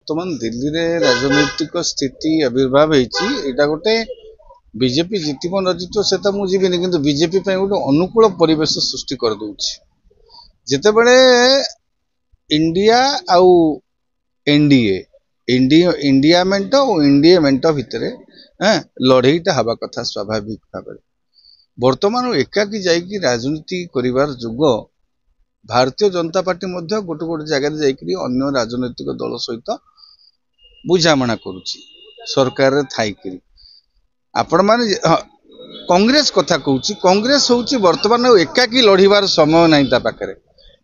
बर्तमान दिल्ली रे राजनैतिक स्थिति आविर्भाव होता गोटे बीजेपी जितब न जित से मुझे कि बीजेपी गोटे अनुकूल परिवेश सृष्टि कर जितेबले इंडिया आउ एनडीए इंडिया मेंट और एनडीए मेंट भितर लड़ईटा हवा कथा स्वाभाविक भाव बर्तमान एकाकी जाइकी राजनीति करिवार जुग भारतीय जनता पार्टी गोटे गोटे जगह जाइकरी अन्य राजनैतिक दल सहित बुझामणा करुछि सरकार थाइकरी आपण माने कांग्रेस कथा कहूछि कांग्रेस होछि वर्तमान एकाकी लड़ीबार समय नहीं ता पाखरे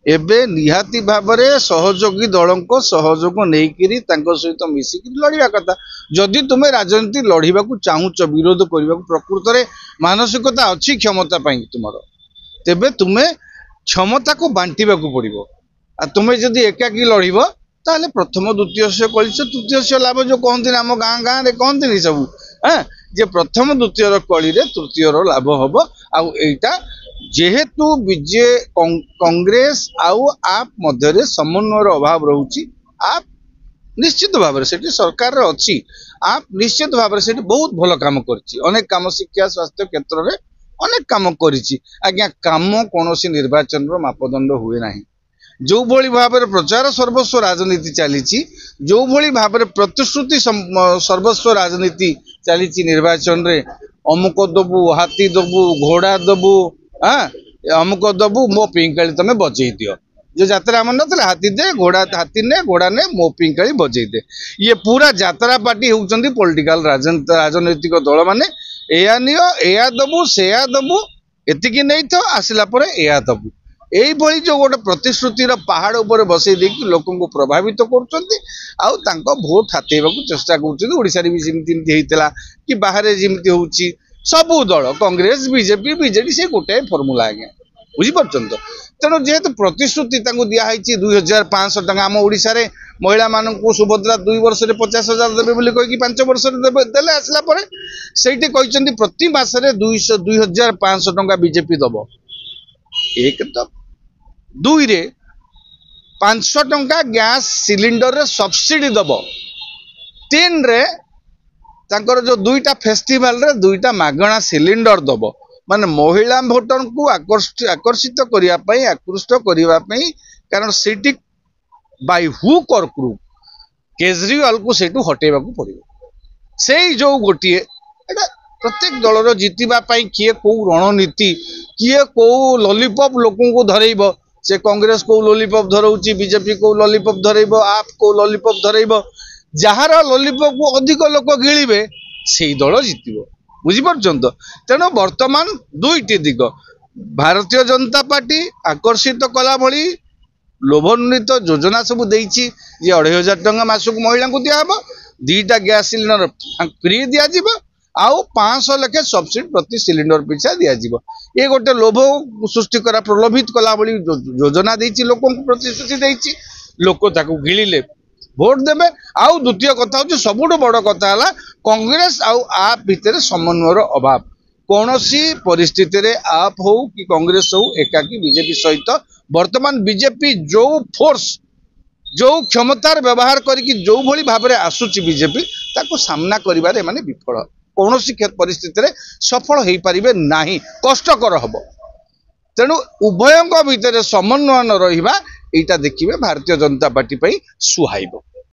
एबे निहाती भाबरे सहयोगी दलको सहयोग नेइकरी तांको सहित मिसिकरी लड़ीबा कथा जदि तुमे राजनीति लड़ीबा को चाहुच विरोध करबा को प्रकृत रे मानसिकता अछि क्षमता पई तुमरो तेबे तुमे क्षमता को बांटीबा को पड़िबो आ तुमे जदि एकाकी लड़ीबो ताले प्रथम द्वितीय से कलिस तृतीय से लाभ जो कहते आम गाँ गाँव में कहते सब जे प्रथम द्वितीय कली तृतीय लाभ हम आईटा जेहेतु बीजे कांग्रेस आउ आप मध्य समन्वय अभाव रोची आप निश्चित भाव से सरकार अच्छी आप निश्चित भाव से बहुत भल काम कर काम शिक्षा स्वास्थ्य क्षेत्र में अनेक काम करिया काम कौन निर्वाचन मापदंड हुए ना जो भली भाव प्रचार सर्वस्व राजनीति चली जो भली भाव प्रतिश्रुति सर्वस्व राजनीति चली निर्वाचन रे अमुक दबु हाथी दबु घोड़ा दबु अमुक दबु मो पिंकाली तुम बजे दियो जो यात्रा मन ना हाथी दे घोड़ा हाथी ने घोड़ा ने मो पिंकाली बजे दे ये पूरा यात्रा पार्टी होउचंदी पॉलिटिकल राजनैतिक दल माने एया नियो एया दबु सेया दबु एतिकी नहीं तो आसिला परे एया दबु यही जो गोटे प्रतिश्रुतिर पहाड़ उपर बसई देकी लोक प्रभावित कर भोट हाथेबा चेष्टा कर भी जमी होता कि बाहर जमी हो सबू दल कांग्रेस बीजेपी बीजेडी से गोटे फर्मुला आज्ञा बुझीपार तो तेणु जेहेतु प्रतिश्रुति दिखाई 2500 टका आम ओडिशा रे महिला मानक सुभद्रा 2 वर्ष 50,000 देवे कहीकि 5 वर्ष देले आसला परे सेठी कहते प्रति मासरे 2,500 टका बीजेपी दब एक तो 2 रे 500 टंका गैस सिलिंडर रे सब्सिडी दब 3 रे तांकर जो 2टा फेस्टिवल रे 2टा मागणा सिलिंडर दब माने महिला भोटर को आकर्षित करिया पई आकृष्ट करिया पई कारण सेठी बाय हुक और क्रूक केजरीवाल को सेठू हटेबा को पड़िबो सेई जो गोटिए एटा प्रत्येक दलर जितिबा पई किए को रणनीति किए को लॉलीपॉप लोकों को धरेइबो से कांग्रेस को लॉलीपॉप धरौची बीजेपी को लॉलीपॉप धरेइबो आप को लॉलीपॉप धरेइबो जहार लॉलीपॉप को अधिक लोक गिळिबे सेई दल जितिबो बुझीपारछन तो तेणु वर्तमान 2टी दिग भारतीय जनता पार्टी आकर्षित कला भली लोभन्वित योजना सब देइछि जे 2,500 टंका मासक महिला को दिया हबो 2टा गैस सिलिंडर फ्री दिया जिवो आउ 500 लेखे सब्सिडी प्रति सिलिंडर पिछा दिया जिवो ये गोटे लोभ सृष्टि करा प्रलोभित कला भली योजना देइछि लोक प्रतिश्रुति देइछि लोक ताकू गिलिले भोट देवे आउ द्वितीय कथा हो सबुठ बड़ कथा है कांग्रेस आउ आप भितर समन्वय अभाव कौन सी परिस्थिति रे आप हो कि कांग्रेस हो एकाकी बीजेपी सहित वर्तमान बीजेपी जो फोर्स जो क्षमतार व्यवहार करके जो भली भाव में आसुची बीजेपी ताको सामना करिबारे माने विफल कौन सी परिस्थिति रे सफल हो पारिबे नाही कष्टकर हबो तेणु उभयों भितर समन्वय रहिबा एटा देखिबे भारतीय जनता पार्टी पई सुहाइबो।